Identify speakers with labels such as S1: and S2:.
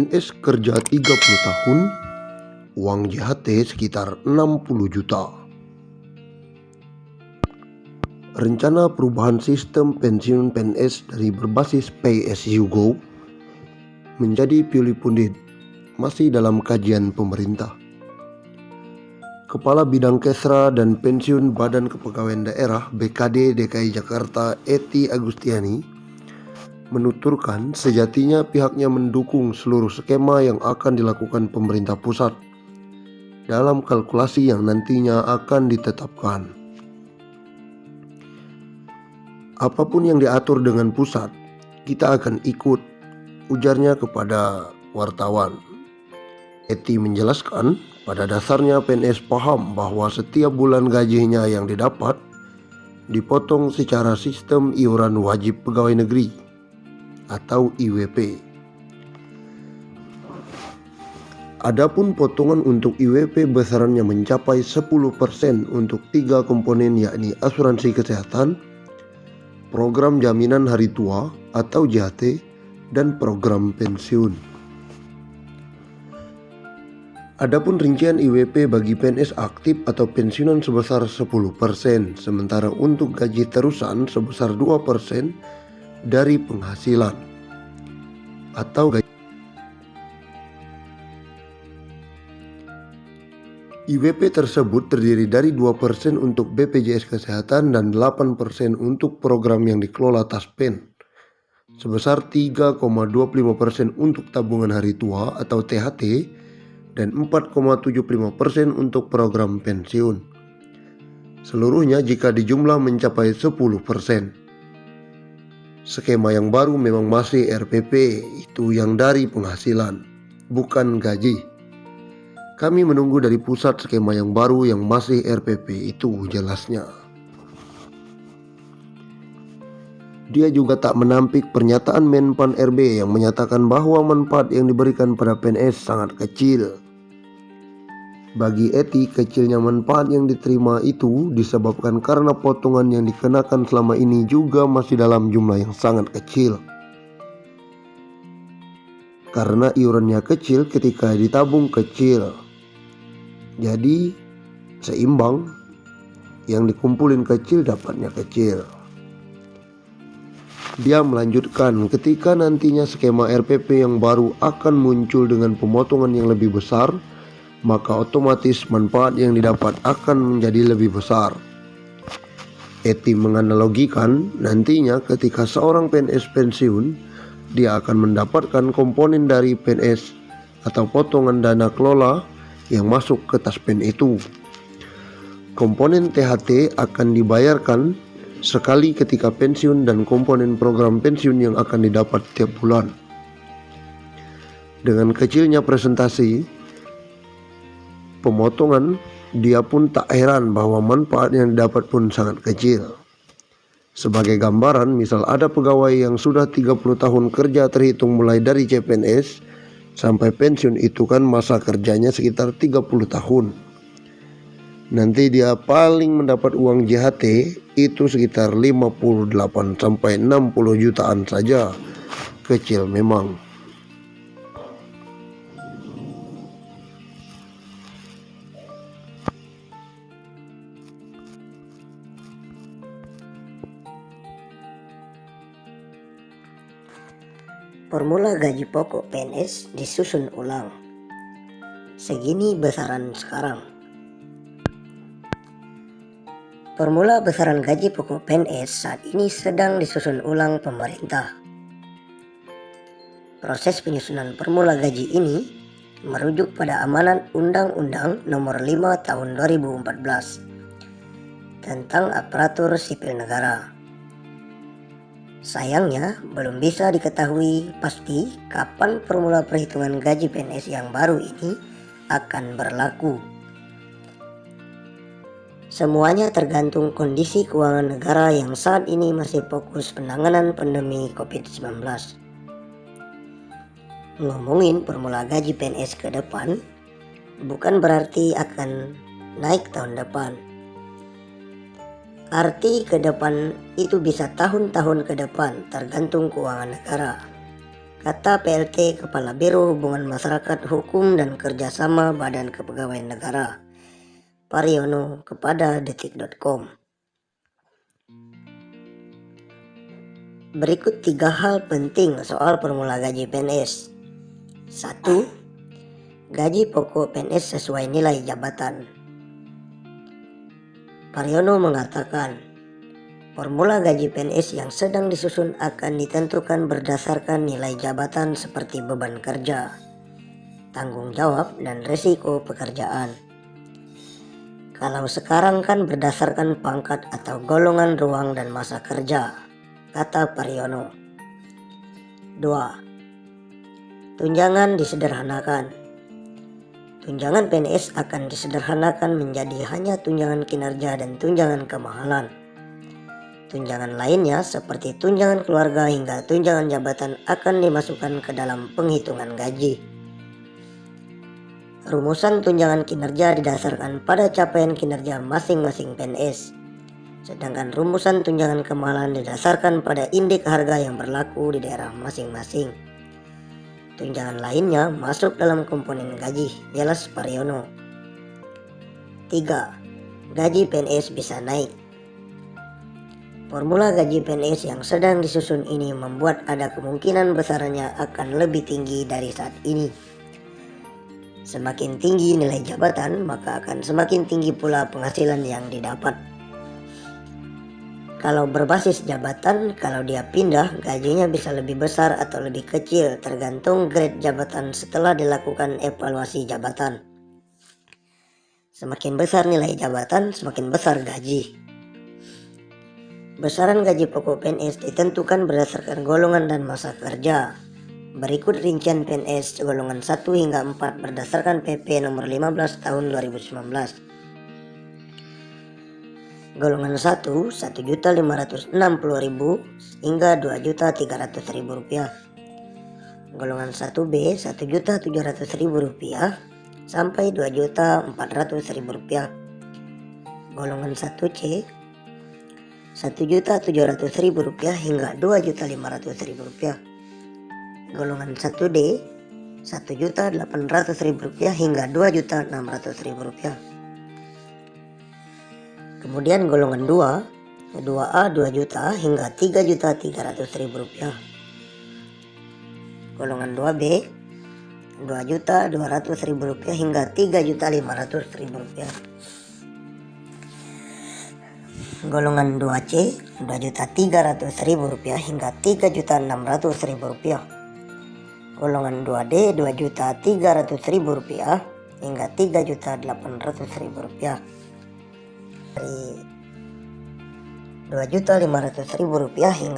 S1: PNS kerja 30 tahun, uang JHT sekitar 60 juta. Rencana perubahan sistem pensiun PNS dari berbasis Pay as you go menjadi pilih pundit masih dalam kajian pemerintah. Kepala Bidang Kesra dan Pensiun Badan Kepegawaian Daerah BKD DKI Jakarta Ety Agustiani menuturkan sejatinya pihaknya mendukung seluruh skema yang akan dilakukan pemerintah pusat dalam kalkulasi yang nantinya akan ditetapkan. Apapun yang diatur dengan pusat, kita akan ikut, ujarnya kepada wartawan. Ety menjelaskan, pada dasarnya PNS paham bahwa setiap bulan gajinya yang didapat dipotong secara sistem iuran wajib pegawai negeri atau IWP. Adapun potongan untuk IWP besarannya mencapai 10% untuk 3 komponen, yakni asuransi kesehatan, program jaminan hari tua atau JHT, dan program pensiun. Adapun rincian IWP bagi PNS aktif atau pensiunan sebesar 10%, sementara untuk gaji terusan sebesar 2% dari penghasilan atau gaji. IWP tersebut terdiri dari 2% untuk BPJS Kesehatan dan 8% untuk program yang dikelola Taspen, sebesar 3,25% untuk tabungan hari tua atau THT, dan 4,75% untuk program pensiun. Seluruhnya jika dijumlah mencapai 10%. Skema yang baru memang masih RPP, itu yang dari penghasilan, bukan gaji. Kami menunggu dari pusat skema yang baru yang masih RPP itu, jelasnya. Dia juga tak menampik pernyataan Menpan RB yang menyatakan bahwa manfaat yang diberikan pada PNS sangat kecil. Bagi Ety, kecilnya manfaat yang diterima itu disebabkan karena potongan yang dikenakan selama ini juga masih dalam jumlah yang sangat kecil. Karena iurannya kecil ketika ditabung kecil, jadi seimbang, yang dikumpulin kecil dapatnya kecil. Dia melanjutkan, ketika nantinya skema RPP yang baru akan muncul dengan pemotongan yang lebih besar, maka otomatis manfaat yang didapat akan menjadi lebih besar. Ety menganalogikan, nantinya ketika seorang PNS pensiun, dia akan mendapatkan komponen dari PNS atau potongan dana kelola yang masuk ke Taspen itu. Komponen THT akan dibayarkan sekali ketika pensiun dan komponen program pensiun yang akan didapat tiap bulan. Dengan kecilnya presentasi pemotongan, dia pun tak heran bahwa manfaat yang didapat pun sangat kecil. Sebagai gambaran, misal ada pegawai yang sudah 30 tahun kerja terhitung mulai dari CPNS sampai pensiun, itu kan masa kerjanya sekitar 30 tahun. Nanti dia paling mendapat uang JHT itu sekitar 58 sampai 60 jutaan saja. Kecil memang.
S2: Formula gaji pokok PNS disusun ulang. Segini besaran sekarang. Formula besaran gaji pokok PNS saat ini sedang disusun ulang pemerintah. Proses penyusunan formula gaji ini merujuk pada amanat Undang-Undang Nomor 5 Tahun 2014 tentang Aparatur Sipil Negara. Sayangnya, belum bisa diketahui pasti kapan formula perhitungan gaji PNS yang baru ini akan berlaku. Semuanya tergantung kondisi keuangan negara yang saat ini masih fokus penanganan pandemi COVID-19. Ngomongin formula gaji PNS ke depan, bukan berarti akan naik tahun depan. Arti ke depan itu bisa tahun-tahun ke depan, tergantung keuangan negara. kata PLT Kepala Biro Hubungan Masyarakat Hukum dan Kerjasama Badan Kepegawaian Negara, Pariono, kepada detik.com. Berikut 3 hal penting soal formula gaji PNS. 1. Gaji pokok PNS sesuai nilai jabatan. Pariono mengatakan, formula gaji PNS yang sedang disusun akan ditentukan berdasarkan nilai jabatan seperti beban kerja, tanggung jawab, dan resiko pekerjaan. Kalau sekarang kan berdasarkan pangkat atau golongan ruang dan masa kerja, kata Pariono. 2. Tunjangan disederhanakan. Tunjangan PNS akan disederhanakan menjadi hanya tunjangan kinerja dan tunjangan kemahalan. Tunjangan lainnya seperti tunjangan keluarga hingga tunjangan jabatan akan dimasukkan ke dalam penghitungan gaji. Rumusan tunjangan kinerja didasarkan pada capaian kinerja masing-masing PNS. Sedangkan rumusan tunjangan kemahalan didasarkan pada indeks harga yang berlaku di daerah masing-masing. Tunjangan lainnya masuk dalam komponen gaji, jelas Pariono. 3. Gaji PNS bisa naik. Formula gaji PNS yang sedang disusun ini membuat ada kemungkinan besarnya akan lebih tinggi dari saat ini. Semakin tinggi nilai jabatan, maka akan semakin tinggi pula penghasilan yang didapat. Kalau berbasis jabatan, kalau dia pindah, gajinya bisa lebih besar atau lebih kecil tergantung grade jabatan setelah dilakukan evaluasi jabatan. Semakin besar nilai jabatan, semakin besar gaji. Besaran gaji pokok PNS ditentukan berdasarkan golongan dan masa kerja. Berikut rincian PNS golongan 1 hingga 4 berdasarkan PP nomor 15 tahun 2019. Golongan 1, 1.560.000 hingga 2.300.000 rupiah. Golongan 1B, 1.700.000 rupiah sampai 2.400.000 rupiah. Golongan 1C, 1.700.000 rupiah hingga 2.500.000 rupiah. Golongan 1D, 1.800.000 rupiah hingga 2.600.000 rupiah. Kemudian golongan 2, 2A 2 juta hingga 3.300.000 rupiah. Golongan 2B, 2.200.000 rupiah hingga 3.500.000 rupiah. Golongan 2C, 2.300.000 rupiah hingga 3.600.000 rupiah. Golongan 2D, 2.300.000 rupiah hingga 3.800.000 rupiah. Dari 2.500.000 rupiah hingga